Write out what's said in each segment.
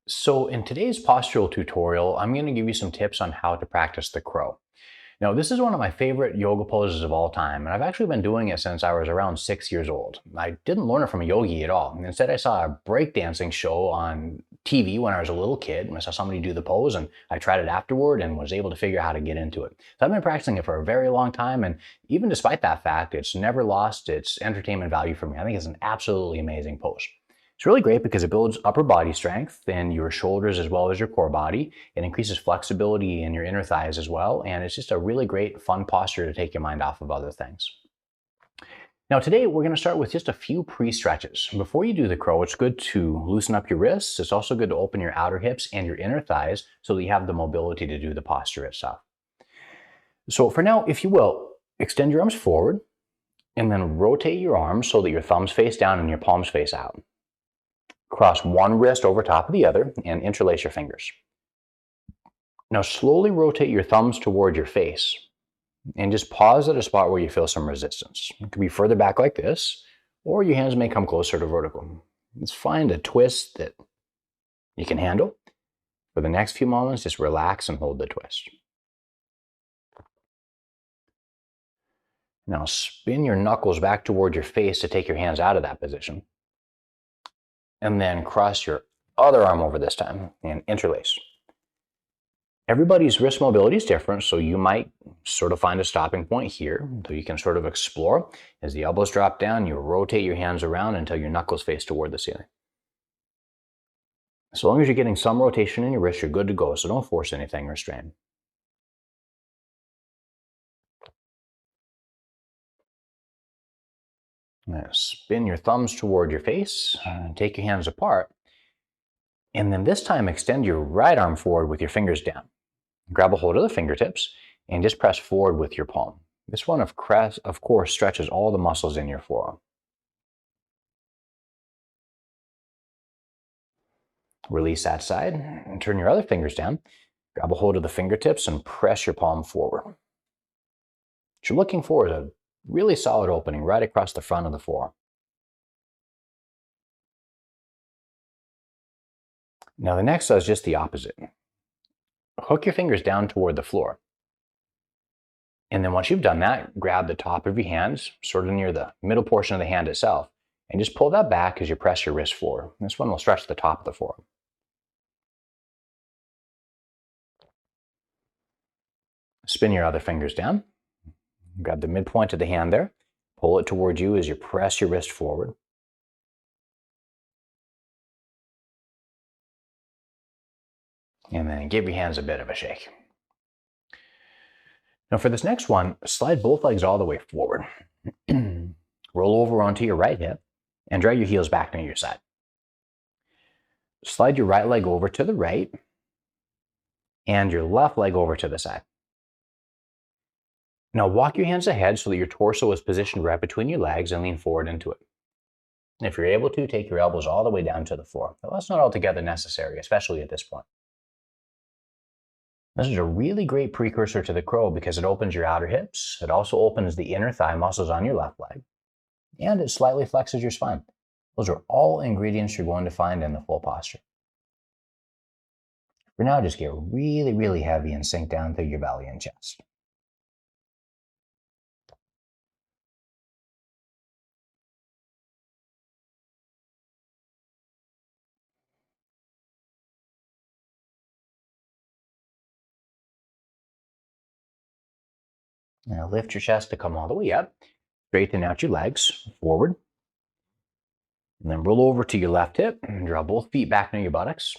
So in today's postural tutorial, I'm going to give you some tips on how to practice the crow. Now, this is one of my favorite yoga poses of all time, and I've actually been doing it since I was around 6 years old. I didn't learn it from a yogi at all. Instead, I saw a breakdancing show on TV when I was a little kid, and I saw somebody do the pose, and I tried it afterward and was able to figure out how to get into it. So I've been practicing it for a very long time, and even despite that fact, it's never lost its entertainment value for me. I think it's an absolutely amazing pose. It's really great because it builds upper body strength in your shoulders as well as your core body. It increases flexibility in your inner thighs as well. And it's just a really great, fun posture to take your mind off of other things. Now today we're going to start with just a few pre-stretches. Before you do the crow, it's good to loosen up your wrists. It's also good to open your outer hips and your inner thighs so that you have the mobility to do the posture itself. So for now, if you will, extend your arms forward and then rotate your arms so that your thumbs face down and your palms face out. Cross one wrist over top of the other and interlace your fingers. Now slowly rotate your thumbs toward your face and just pause at a spot where you feel some resistance. It could be further back like this, or your hands may come closer to vertical. Let's find a twist that you can handle. For the next few moments, just relax and hold the twist. Now spin your knuckles back toward your face to take your hands out of that position. And then cross your other arm over this time and interlace. Everybody's wrist mobility is different, so you might sort of find a stopping point here. So you can sort of explore. As the elbows drop down, you rotate your hands around until your knuckles face toward the ceiling. So long as you're getting some rotation in your wrist, you're good to go, so don't force anything or strain. Now spin your thumbs toward your face, take your hands apart, and then this time extend your right arm forward with your fingers down. Grab a hold of the fingertips and just press forward with your palm. This one, of course, stretches all the muscles in your forearm. Release that side and turn your other fingers down. Grab a hold of the fingertips and press your palm forward. What you're looking for is a really solid opening right across the front of the forearm. Now the next does just the opposite. Hook your fingers down toward the floor. And then once you've done that, grab the top of your hands, sort of near the middle portion of the hand itself, and just pull that back as you press your wrist forward. This one will stretch the top of the forearm. Spin your other fingers down. Grab the midpoint of the hand there. Pull it towards you as you press your wrist forward. And then give your hands a bit of a shake. Now for this next one, slide both legs all the way forward. Roll over onto your right hip and drag your heels back near your side. Slide your right leg over to the right and your left leg over to the side. Now walk your hands ahead so that your torso is positioned right between your legs and lean forward into it. And if you're able to, take your elbows all the way down to the floor. Now, that's not altogether necessary, especially at this point. This is a really great precursor to the crow because it opens your outer hips. It also opens the inner thigh muscles on your left leg. And it slightly flexes your spine. Those are all ingredients you're going to find in the full posture. For now, just get really, really heavy and sink down through your belly and chest. Now lift your chest to come all the way up. Straighten out your legs forward. And then roll over to your left hip and draw both feet back near your buttocks.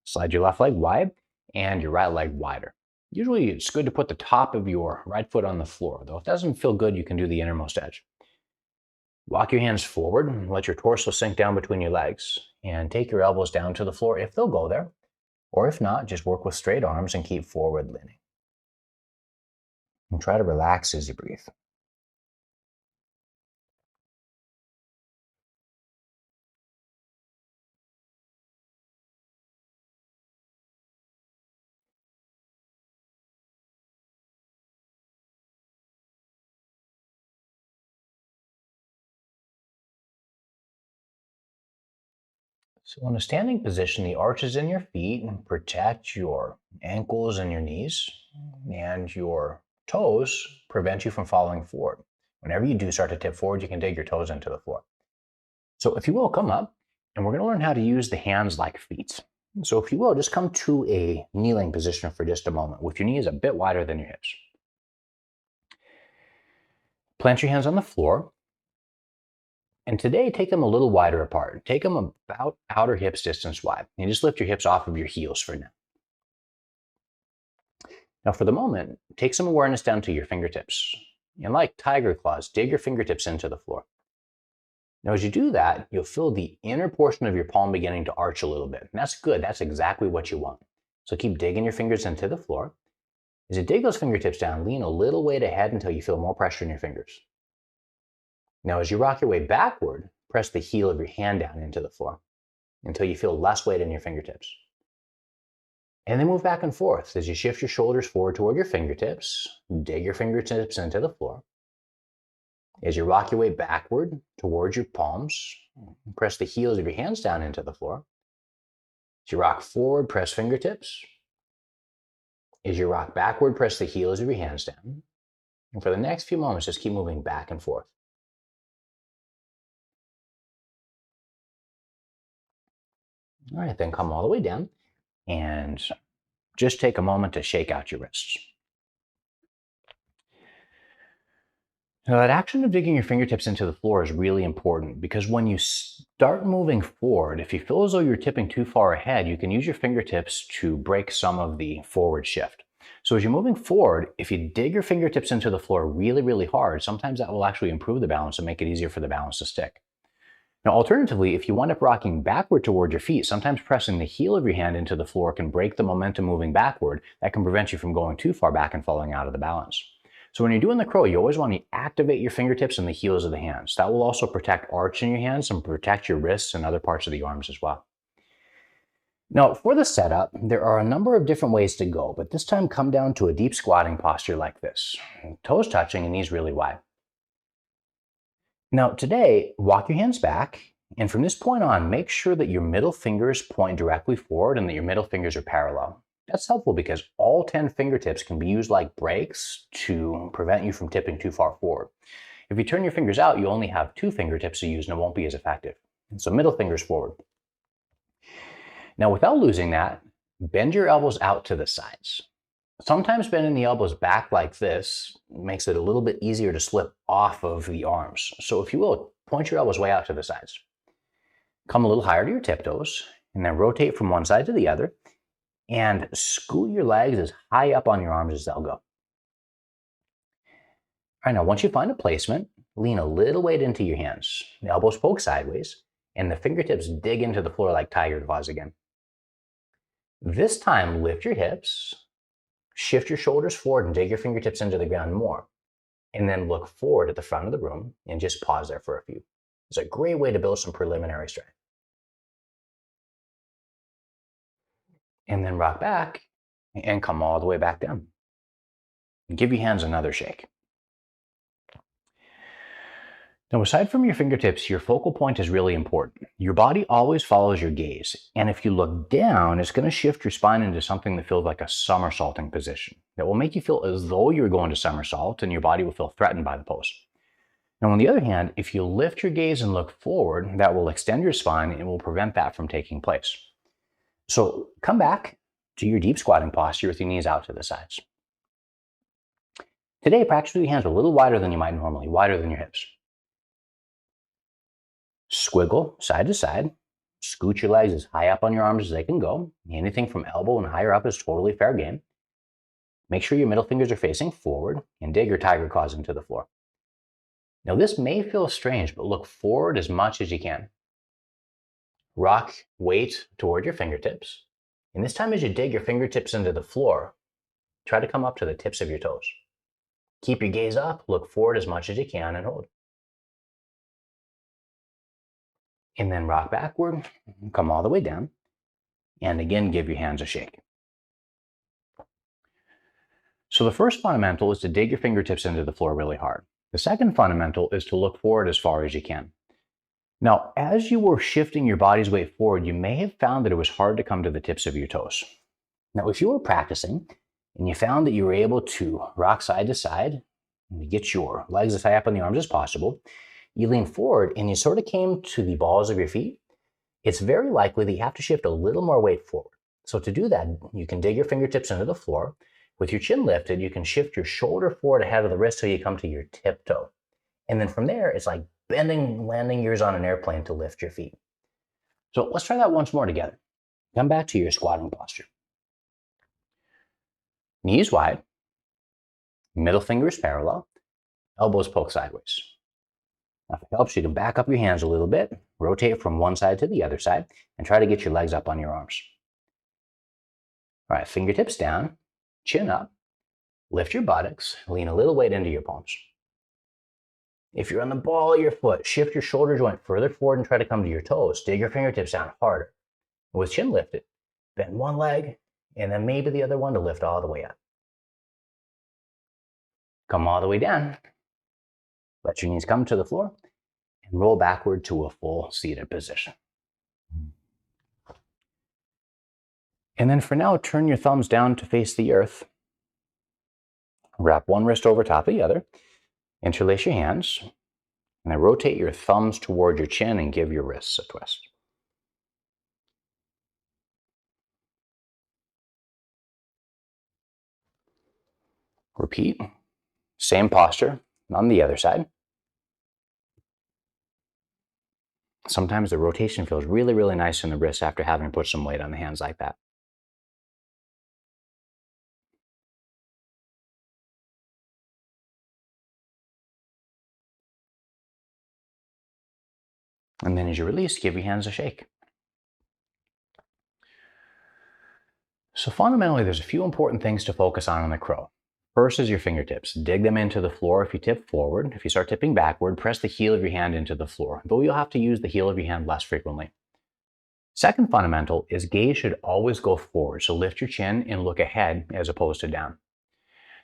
Slide your left leg wide and your right leg wider. Usually it's good to put the top of your right foot on the floor, though if it doesn't feel good, you can do the innermost edge. Walk your hands forward and let your torso sink down between your legs and take your elbows down to the floor if they'll go there. Or if not, just work with straight arms and keep forward leaning. And try to relax as you breathe. So in a standing position, the arches in your feet protect your ankles and your knees, and your toes prevent you from falling forward. Whenever you do start to tip forward, you can dig your toes into the floor. So if you will, come up, and we're going to learn how to use the hands like feet. So if you will, just come to a kneeling position for just a moment with your knees a bit wider than your hips. Plant your hands on the floor, and today take them a little wider apart. Take them about outer hips distance wide, and just lift your hips off of your heels for now. Now for the moment, take some awareness down to your fingertips. And like tiger claws, dig your fingertips into the floor. Now as you do that, you'll feel the inner portion of your palm beginning to arch a little bit. And that's good, that's exactly what you want. So keep digging your fingers into the floor. As you dig those fingertips down, lean a little weight ahead until you feel more pressure in your fingers. Now as you rock your way backward, press the heel of your hand down into the floor until you feel less weight in your fingertips. And then move back and forth as you shift your shoulders forward toward your fingertips, dig your fingertips into the floor. As you rock your way backward towards your palms, press the heels of your hands down into the floor. As you rock forward, press fingertips. As you rock backward, press the heels of your hands down. And for the next few moments, just keep moving back and forth. All right, then come all the way down and just take a moment to shake out your wrists. Now, that action of digging your fingertips into the floor is really important because when you start moving forward, if you feel as though you're tipping too far ahead, you can use your fingertips to break some of the forward shift. So as you're moving forward, if you dig your fingertips into the floor really, really hard, sometimes that will actually improve the balance and make it easier for the balance to stick. Now, alternatively, if you wind up rocking backward toward your feet, sometimes pressing the heel of your hand into the floor can break the momentum moving backward. That can prevent you from going too far back and falling out of the balance. So when you're doing the crow, you always want to activate your fingertips and the heels of the hands. That will also protect arch in your hands and protect your wrists and other parts of the arms as well. Now, for the setup, there are a number of different ways to go, but this time come down to a deep squatting posture like this. Toes touching and knees really wide. Now today, walk your hands back, and from this point on, make sure that your middle fingers point directly forward and that your middle fingers are parallel. That's helpful because all 10 fingertips can be used like brakes to prevent you from tipping too far forward. If you turn your fingers out, you only have 2 fingertips to use and it won't be as effective. And so middle fingers forward. Now without losing that, bend your elbows out to the sides. Sometimes bending the elbows back like this makes it a little bit easier to slip off of the arms. So if you will, point your elbows way out to the sides. Come a little higher to your tiptoes, and then rotate from one side to the other, and scoot your legs as high up on your arms as they'll go. All right, now once you find a placement, lean a little weight into your hands. The elbows poke sideways, and the fingertips dig into the floor like tiger claws again. This time, lift your hips, shift your shoulders forward and dig your fingertips into the ground more. And then look forward at the front of the room and just pause there for a few. It's a great way to build some preliminary strength. And then rock back and come all the way back down. Give your hands another shake. Now, aside from your fingertips, your focal point is really important. Your body always follows your gaze. And if you look down, it's going to shift your spine into something that feels like a somersaulting position. That will make you feel as though you're going to somersault and your body will feel threatened by the pose. Now, on the other hand, if you lift your gaze and look forward, that will extend your spine and will prevent that from taking place. So come back to your deep squatting posture with your knees out to the sides. Today, practice with your hands a little wider than you might normally, wider than your hips. Squiggle side to side. Scoot your legs as high up on your arms as they can go. Anything from elbow and higher up is totally fair game. Make sure your middle fingers are facing forward and dig your tiger claws into the floor. Now this may feel strange, but look forward as much as you can. Rock weight toward your fingertips. And this time as you dig your fingertips into the floor, try to come up to the tips of your toes. Keep your gaze up, look forward as much as you can and hold. And then rock backward, come all the way down, and again give your hands a shake. So the first fundamental is to dig your fingertips into the floor really hard. The second fundamental is to look forward as far as you can. Now, as you were shifting your body's weight forward, you may have found that it was hard to come to the tips of your toes. Now, if you were practicing and you found that you were able to rock side to side and get your legs as high up on the arms as possible, you lean forward and you sort of came to the balls of your feet, it's very likely that you have to shift a little more weight forward. So to do that, you can dig your fingertips into the floor. With your chin lifted, you can shift your shoulder forward ahead of the wrist till you come to your tiptoe. And then from there, it's like bending landing gears on an airplane to lift your feet. So let's try that once more together. Come back to your squatting posture. Knees wide, middle fingers parallel, elbows poke sideways. Now, if it helps, you can back up your hands a little bit, rotate from one side to the other side, and try to get your legs up on your arms. All right, fingertips down, chin up, lift your buttocks, lean a little weight into your palms. If you're on the ball of your foot, shift your shoulder joint further forward and try to come to your toes. Dig your fingertips down harder. With chin lifted, bend one leg, and then maybe the other one to lift all the way up. Come all the way down. Let your knees come to the floor and roll backward to a full seated position. And then for now, turn your thumbs down to face the earth. Wrap one wrist over top of the other. Interlace your hands. And then rotate your thumbs toward your chin and give your wrists a twist. Repeat. Same posture on the other side. Sometimes the rotation feels really, really nice in the wrists after having put some weight on the hands like that. And then as you release, give your hands a shake. So fundamentally, there's a few important things to focus on the crow. First is your fingertips. Dig them into the floor if you tip forward. If you start tipping backward, press the heel of your hand into the floor, though you'll have to use the heel of your hand less frequently. Second fundamental is gaze should always go forward, so lift your chin and look ahead as opposed to down.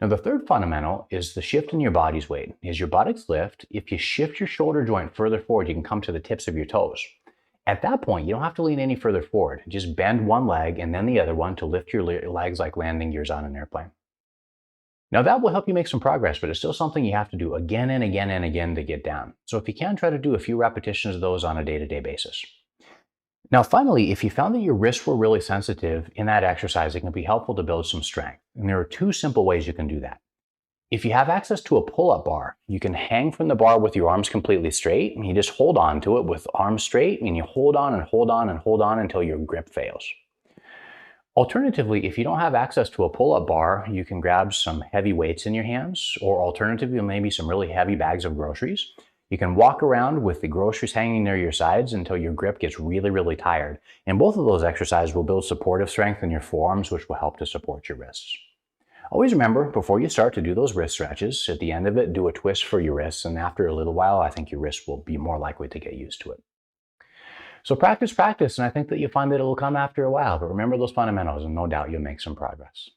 Now the third fundamental is the shift in your body's weight. As your buttocks lift, if you shift your shoulder joint further forward, you can come to the tips of your toes. At that point, you don't have to lean any further forward. Just bend one leg and then the other one to lift your legs like landing gears on an airplane. Now that will help you make some progress, but it's still something you have to do again and again and again to get down. So if you can, try to do a few repetitions of those on a day-to-day basis. Now finally, if you found that your wrists were really sensitive in that exercise, it can be helpful to build some strength. And there are two simple ways you can do that. If you have access to a pull-up bar, you can hang from the bar with your arms completely straight, and you just hold on to it with arms straight, and you hold on and hold on and hold on until your grip fails. Alternatively, if you don't have access to a pull-up bar, you can grab some heavy weights in your hands, or alternatively, maybe some really heavy bags of groceries. You can walk around with the groceries hanging near your sides until your grip gets really, really tired. And both of those exercises will build supportive strength in your forearms, which will help to support your wrists. Always remember, before you start to do those wrist stretches, at the end of it, do a twist for your wrists. And after a little while, I think your wrists will be more likely to get used to it. So practice, and I think that you'll find that it'll come after a while. But remember those fundamentals, and no doubt you'll make some progress.